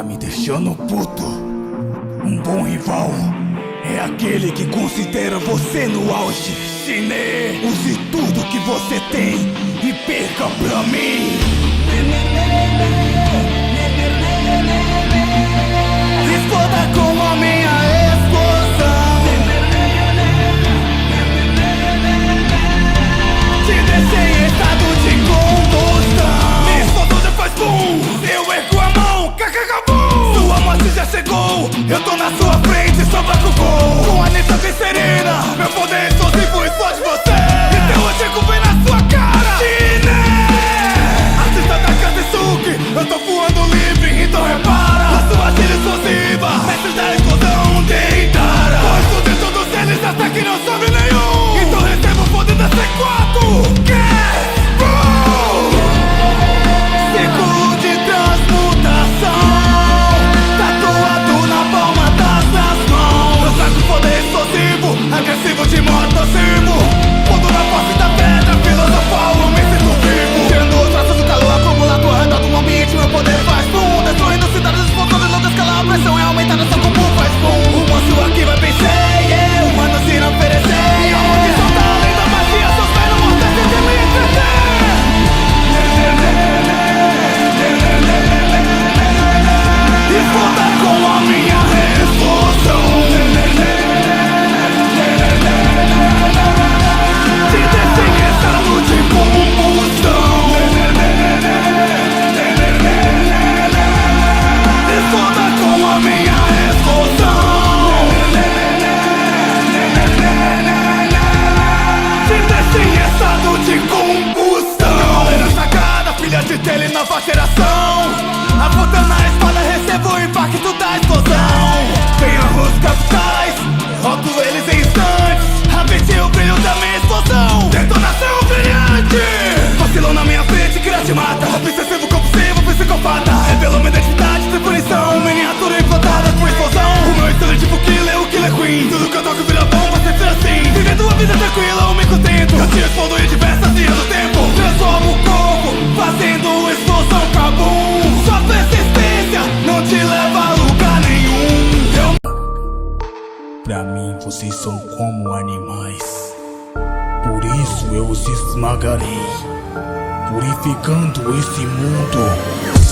tá me deixando puto. Um bom rival é aquele que considera você no auge. Chinê, use tudo que você tem e perca pra mim. Exploda com a minha explosão. Te deixei em estado de combustão. Minha explosão já faz boom. Eu ergo a mão, kkk-bum. Sua morte já chegou. Eu tô na sua frente, só vai com gol. Com a neta serena, meu poder explosivo explode você. Então eu chego bem na sua cara. Chinê, artista da Katsuki, eu tô voando livre, então repara. A sua tira explosiva, mestre da explosão deitara. Pois tudo em todos eles até que não sobe nenhum. Então receba o poder da C4. Ciclo de transmutação, tatuado na palma das minhas mãos. Eu saco poder explosivo, agressivo de modo nocivo. Mundo na face da pedra, filosofal, eu me sinto vivo. Tirando os traços do calor acumulado ao redor do ambiente, meu poder faz boom. Destruindo cidades, explosões em longa escala, a pressão é aumentada, só como faz boom. O monstro aqui vai vencer, yeah, humanos irão oferecer. E a maldição da além da magia, seus velhos mortais de me entreter. Exploda com a minha explosão. Te deixei em estado de combustão. Exploda com a minha explosão. Te deixei em estado de combustão. Galera sacada, filha de tele, nova geração. Apontando na espada, recebo o impacto da explosão. Tenho os capitais, rodo eles em instantes. Rapidinho o brilho da minha explosão. Detonação brilhante. Vacilou na minha frente, que te mata. Obsessivo, compulsivo, psicopata. Revelou minha identidade, sem punição. Miniatura implantada por explosão. O meu estilo é tipo killer, o killer queen. Tudo que eu toco vira bomba, sempre ser assim. Vivendo uma vida tranquila, eu me contento. Eu te explodo em diversas linhas do tempo. Transformo o corpo, fazendo explosão cabum. Sua persistência não te leva a lugar nenhum. Pra mim vocês são como animais, por isso eu os esmagarei, purificando esse mundo.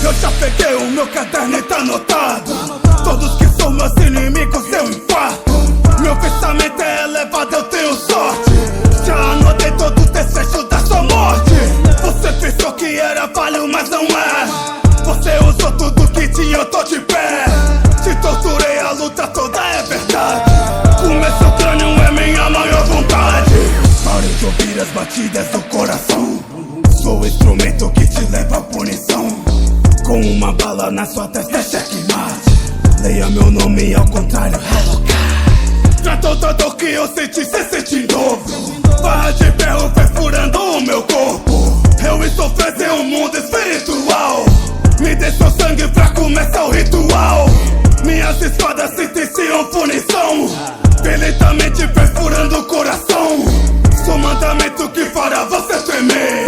Eu já peguei o meu caderno e tá anotado. Todos que são meus inimigos eu infarto. Meu pensamento é elevado, eu tenho sorte. Já anotei todo o desejo da sua morte. Você pensou que era falho, mas não é. Você usou tudo que tinha, eu tô de pé. Te torturei, a luta toda é verdade. Comer seu crânio é minha maior vontade. Pare de ouvir as batidas do coração. Sou o instrumento que te leva à punição. Com uma bala na sua testa é checkmate. Leia meu nome ao contrário, pra toda dor que eu senti, cê sente em dobro. Barra de ferro perfurando o meu corpo. Eu estou preso em um mundo espiritual. Me dê seu sangue pra começar o ritual. Minhas espadas sentenciam punição, violentamente perfurando o coração. Sou mandamento que fará você tremer.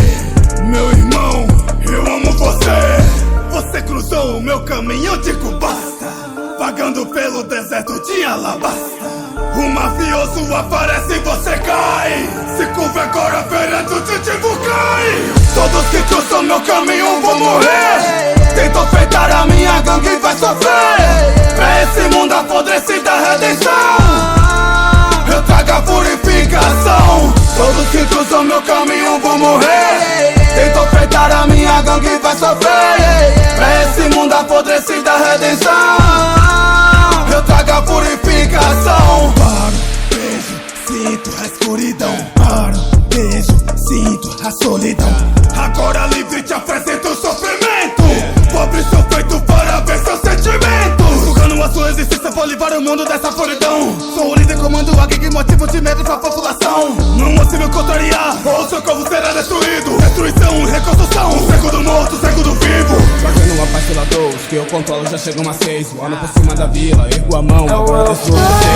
Meu irmão, eu amo você. Você cruzou o meu caminho de basta, vagando pelo deserto de Alabasta. O mafioso aparece e você cai. Se curva agora perante o Chichibukai. Todos que cruzam meu caminho vão morrer. Tentam feitar a minha gangue e vai sofrer. Pra esse mundo apodrecido da redenção, eu trago a purificação. Todos que cruzam meu caminho vão morrer. Tentam feitar a minha gangue e vai sofrer. Pra esse mundo apodrecido da redenção, eu trago a purificação. Paro, beijo, sinto a escuridão. Paro, beijo, sinto a solidão. Agora livre te apresento o sofrimento. Pobre seu peito para ver seus sentimentos. Sugando a sua existência, vou livrar o mundo dessa solidão. Sou o líder, comando alguém que motivo de medo pra população. Não possível contrariar, ou seu corpo será destruído. Destruição, reconstrução, o cego do morto, o cego do vivo. Fazendo uma paz pela dor, os que eu controlo já chegam às 6. O ano por cima da vila, ergo a mão, agora destruo você.